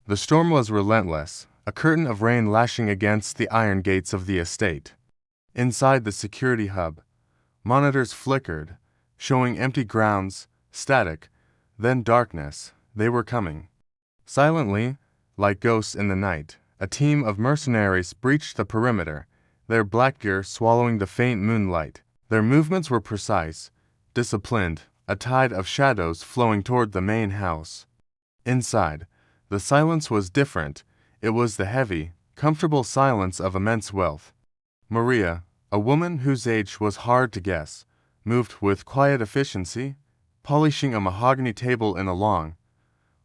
The storm was relentless, a curtain of rain lashing against the iron gates of the estate. Inside the security hub, monitors flickered, showing empty grounds, static, then darkness. They were coming. Silently, like ghosts in the night, a team of mercenaries breached the perimeter, their black gear swallowing the faint moonlight. Their movements were precise, disciplined, a tide of shadows flowing toward the main house. Inside, the silence was different. It was the heavy, comfortable silence of immense wealth. Maria, a woman whose age was hard to guess, moved with quiet efficiency, polishing a mahogany table in a long,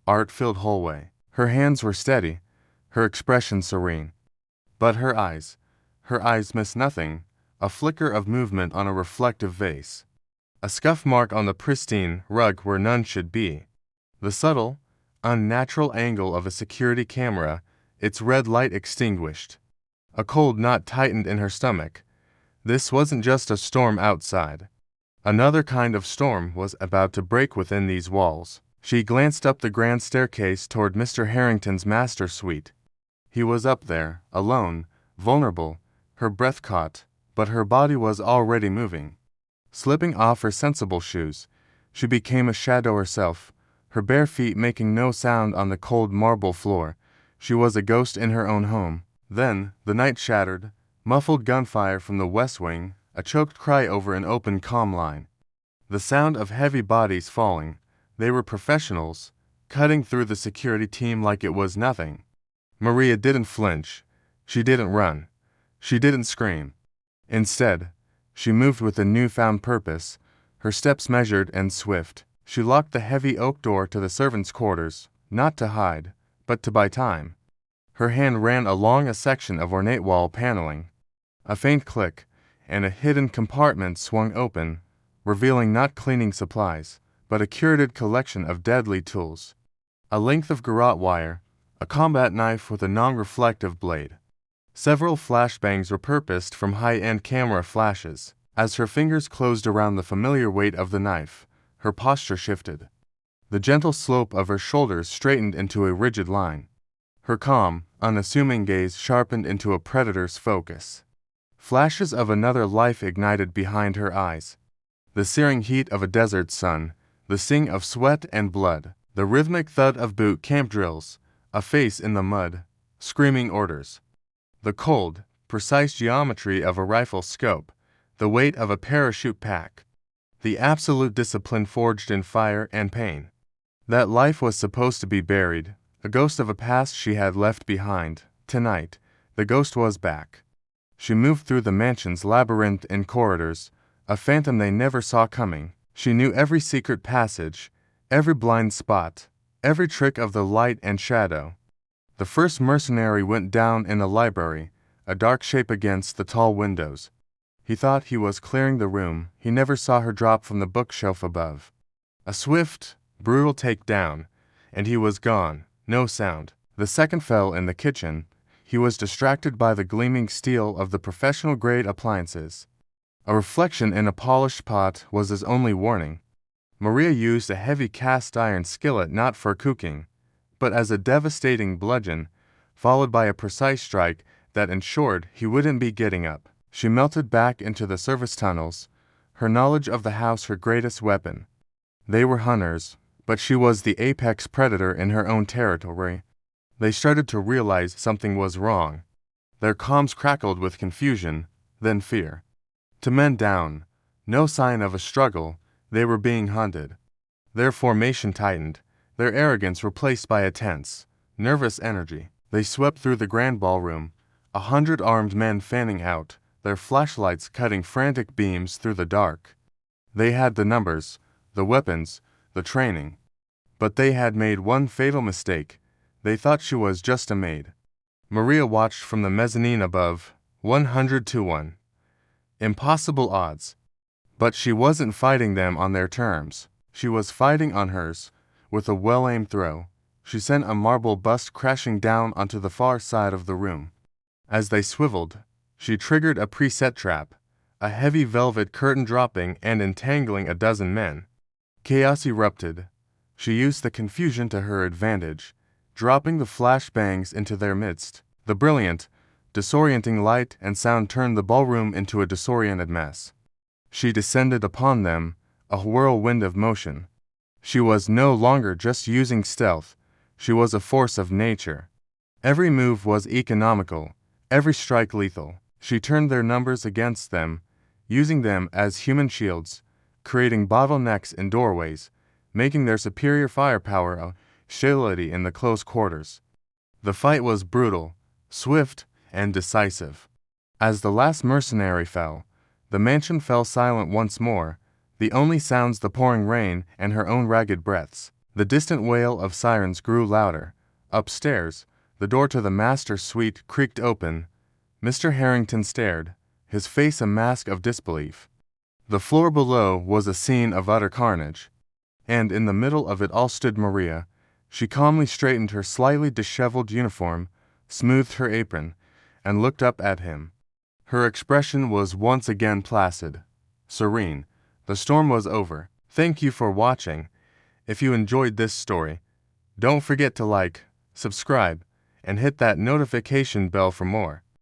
art-filled hallway. Her hands were steady, her expression serene. But her eyes missed nothing, a flicker of movement on a reflective vase. A scuff mark on the pristine rug where none should be. The subtle, unnatural angle of a security camera, its red light extinguished. A cold knot tightened in her stomach. This wasn't just a storm outside. Another kind of storm was about to break within these walls. She glanced up the grand staircase toward Mr. Harrington's master suite. He was up there, alone, vulnerable, her breath caught, but her body was already moving. Slipping off her sensible shoes, she became a shadow herself, her bare feet making no sound on the cold marble floor. She was a ghost in her own home. Then, the night shattered, muffled gunfire from the west wing, a choked cry over an open comm line. The sound of heavy bodies falling. They were professionals, cutting through the security team like it was nothing. Maria didn't flinch. She didn't run. She didn't scream. Instead, she moved with a newfound purpose, her steps measured and swift. She locked the heavy oak door to the servants' quarters, not to hide, but to buy time. Her hand ran along a section of ornate wall paneling. A faint click, and a hidden compartment swung open, revealing not cleaning supplies, but a curated collection of deadly tools. A length of garrote wire, a combat knife with a non-reflective blade. Several flashbangs repurposed from high-end camera flashes. As her fingers closed around the familiar weight of the knife, her posture shifted. The gentle slope of her shoulders straightened into a rigid line. Her calm, unassuming gaze sharpened into a predator's focus. Flashes of another life ignited behind her eyes. The searing heat of a desert sun, the sting of sweat and blood, the rhythmic thud of boot camp drills, a face in the mud, screaming orders. The cold, precise geometry of a rifle scope, the weight of a parachute pack. The absolute discipline forged in fire and pain. That life was supposed to be buried, a ghost of a past she had left behind. Tonight, the ghost was back. She moved through the mansion's labyrinth in corridors, a phantom they never saw coming. She knew every secret passage, every blind spot, every trick of the light and shadow. The first mercenary went down in the library, a dark shape against the tall windows. He thought he was clearing the room. He never saw her drop from the bookshelf above. A swift, brutal takedown, and he was gone, no sound. The second fell in the kitchen. He was distracted by the gleaming steel of the professional-grade appliances. A reflection in a polished pot was his only warning. Maria used a heavy cast-iron skillet not for cooking, but as a devastating bludgeon, followed by a precise strike that ensured he wouldn't be getting up. She melted back into the service tunnels, her knowledge of the house her greatest weapon. They were hunters, but she was the apex predator in her own territory. They started to realize something was wrong. Their comms crackled with confusion, then fear. To men down, no sign of a struggle, they were being hunted. Their formation tightened, their arrogance replaced by a tense, nervous energy. They swept through the grand ballroom, 100 armed men fanning out, their flashlights cutting frantic beams through the dark. They had the numbers, the weapons, the training. But they had made one fatal mistake. They thought she was just a maid. Maria watched from the mezzanine above, 100 to 1. Impossible odds. But she wasn't fighting them on their terms. She was fighting on hers. With a well-aimed throw, she sent a marble bust crashing down onto the far side of the room. As they swiveled, she triggered a preset trap, a heavy velvet curtain dropping and entangling a dozen men. Chaos erupted. She used the confusion to her advantage, dropping the flashbangs into their midst. The brilliant, disorienting light and sound turned the ballroom into a disoriented mess. She descended upon them, a whirlwind of motion. She was no longer just using stealth, she was a force of nature. Every move was economical, every strike lethal. She turned their numbers against them, using them as human shields, creating bottlenecks in doorways, making their superior firepower a utility in the close quarters. The fight was brutal, swift, and decisive. As the last mercenary fell, the mansion fell silent once more, the only sounds the pouring rain and her own ragged breaths. The distant wail of sirens grew louder. Upstairs, the door to the master's suite creaked open. Mr. Harrington stared, his face a mask of disbelief. The floor below was a scene of utter carnage, and in the middle of it all stood Maria. She calmly straightened her slightly disheveled uniform, smoothed her apron, and looked up at him. Her expression was once again placid, serene. The storm was over. Thank you for watching. If you enjoyed this story, don't forget to like, subscribe, and hit that notification bell for more.